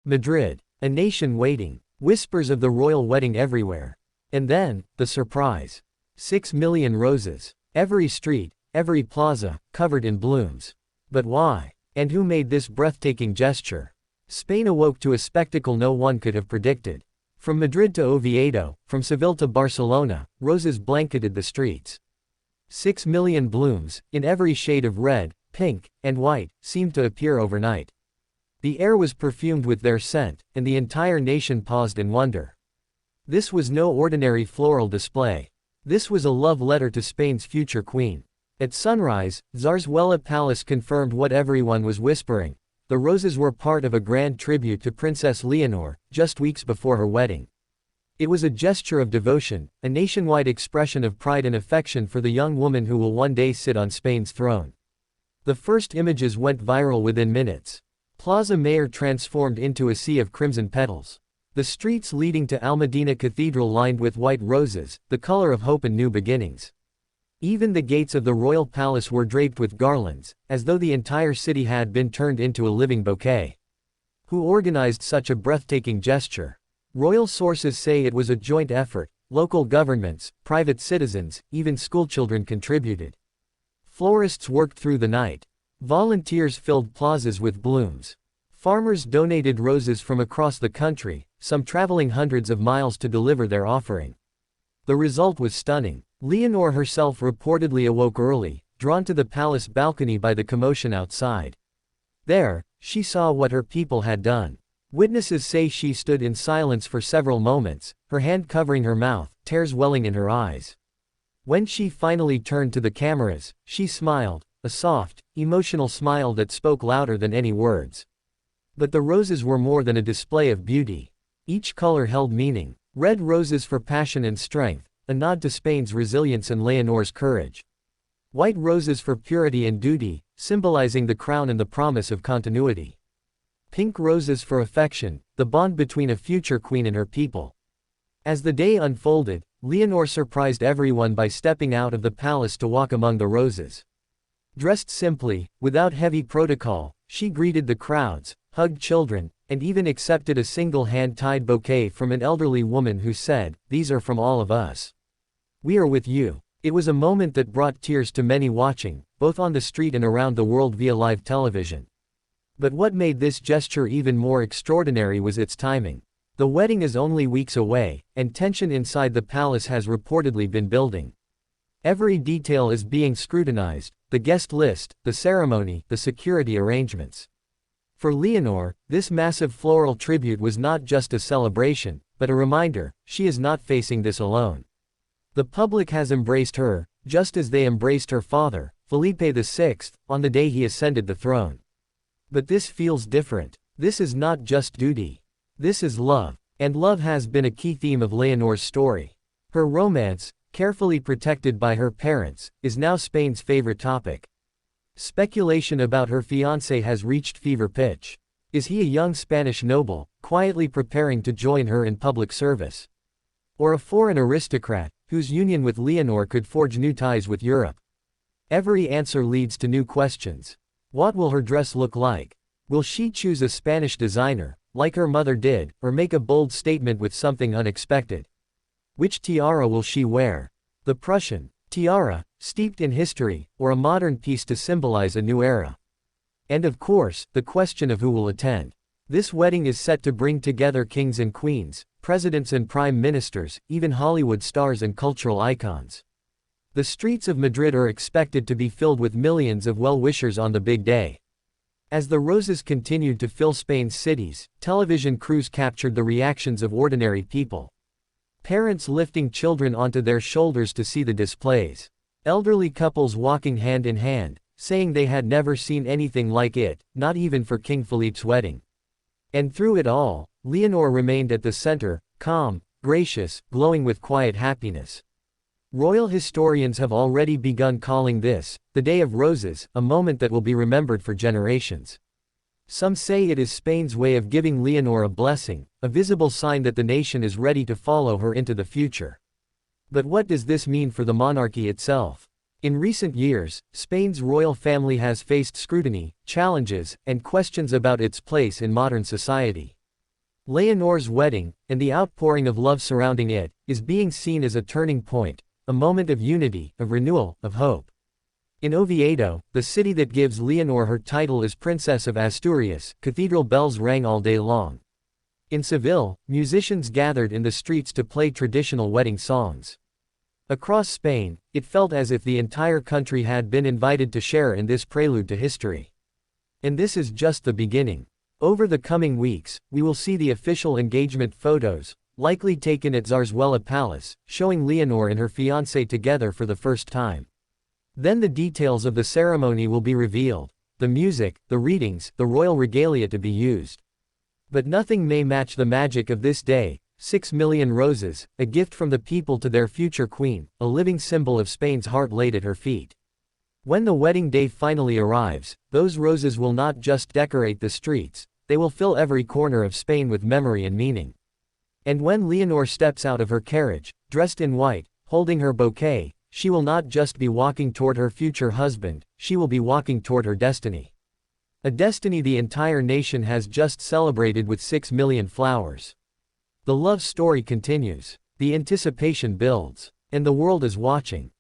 Madrid, a nation waiting. Whispers of the royal wedding everywhere. And then, the surprise. 6 million roses. Every street, every plaza, covered in blooms. But why? And who made this breathtaking gesture? Spain awoke to a spectacle no one could have predicted. From Madrid to Oviedo, from Seville to Barcelona, roses blanketed the streets. 6 million blooms, in every shade of red, pink, and white, seemed to appear overnight. The air was perfumed with their scent, and the entire nation paused in wonder. This was no ordinary floral display. This was a love letter to Spain's future queen. At sunrise, Zarzuela Palace confirmed what everyone was whispering. The roses were part of a grand tribute to Princess Leonor, just weeks before her wedding. It was a gesture of devotion, a nationwide expression of pride and affection for the young woman who will one day sit on Spain's throne. The first images went viral within minutes. Plaza Mayor transformed into a sea of crimson petals. The streets leading to Almudena Cathedral lined with white roses, the color of hope and new beginnings. Even the gates of the royal palace were draped with garlands, as though the entire city had been turned into a living bouquet. Who organized such a breathtaking gesture? Royal sources say it was a joint effort. Local governments, private citizens, even schoolchildren contributed. Florists worked through the night. Volunteers filled plazas with blooms. Farmers donated roses from across the country, some traveling hundreds of miles to deliver their offering. The result was stunning. Leonor herself reportedly awoke early, drawn to the palace balcony by the commotion outside. There, she saw what her people had done. Witnesses say she stood in silence for several moments, her hand covering her mouth, tears welling in her eyes. When she finally turned to the cameras, she smiled, a soft, emotional smile that spoke louder than any words. But the roses were more than a display of beauty. Each color held meaning. Red roses for passion and strength, a nod to Spain's resilience and Leonor's courage. White roses for purity and duty, symbolizing the crown and the promise of continuity. Pink roses for affection, the bond between a future queen and her people. As the day unfolded, Leonor surprised everyone by stepping out of the palace to walk among the roses. Dressed simply, without heavy protocol, she greeted the crowds, hugged children, and even accepted a single hand-tied bouquet from an elderly woman who said, "These are from all of us. We are with you." It was a moment that brought tears to many watching, both on the street and around the world via live television. But what made this gesture even more extraordinary was its timing. The wedding is only weeks away, and tension inside the palace has reportedly been building. Every detail is being scrutinized, the guest list, the ceremony, the security arrangements. For Leonor, this massive floral tribute was not just a celebration, but a reminder, she is not facing this alone. The public has embraced her, just as they embraced her father, Felipe VI, on the day he ascended the throne. But this feels different. This is not just duty. This is love. And love has been a key theme of Leonor's story. Her romance, carefully protected by her parents, is now Spain's favorite topic. Speculation about her fiancé has reached fever pitch. Is he a young Spanish noble, quietly preparing to join her in public service? Or a foreign aristocrat, whose union with Leonor could forge new ties with Europe? Every answer leads to new questions. What will her dress look like? Will she choose a Spanish designer, like her mother did, or make a bold statement with something unexpected? Which tiara will she wear? The Prussian tiara, steeped in history, or a modern piece to symbolize a new era? And of course, the question of who will attend. This wedding is set to bring together kings and queens, presidents and prime ministers, even Hollywood stars and cultural icons. The streets of Madrid are expected to be filled with millions of well-wishers on the big day. As the roses continued to fill Spain's cities, television crews captured the reactions of ordinary people. Parents lifting children onto their shoulders to see the displays. Elderly couples walking hand in hand, saying they had never seen anything like it, not even for King Philippe's wedding. And through it all, Leonor remained at the center, calm, gracious, glowing with quiet happiness. Royal historians have already begun calling this, the Day of Roses, a moment that will be remembered for generations. Some say it is Spain's way of giving Leonor a blessing, a visible sign that the nation is ready to follow her into the future. But what does this mean for the monarchy itself? In recent years, Spain's royal family has faced scrutiny, challenges, and questions about its place in modern society. Leonor's wedding, and the outpouring of love surrounding it, is being seen as a turning point, a moment of unity, of renewal, of hope. In Oviedo, the city that gives Leonor her title as Princess of Asturias, cathedral bells rang all day long. In Seville, musicians gathered in the streets to play traditional wedding songs. Across Spain, it felt as if the entire country had been invited to share in this prelude to history. And this is just the beginning. Over the coming weeks, we will see the official engagement photos, likely taken at Zarzuela Palace, showing Leonor and her fiancé together for the first time. Then the details of the ceremony will be revealed, the music, the readings, the royal regalia to be used. But nothing may match the magic of this day. 6 million roses, a gift from the people to their future queen, a living symbol of Spain's heart laid at her feet. When the wedding day finally arrives, those roses will not just decorate the streets, they will fill every corner of Spain with memory and meaning. And when Leonor steps out of her carriage, dressed in white, holding her bouquet, she will not just be walking toward her future husband, she will be walking toward her destiny. A destiny the entire nation has just celebrated with 6 million flowers. The love story continues, the anticipation builds, and the world is watching.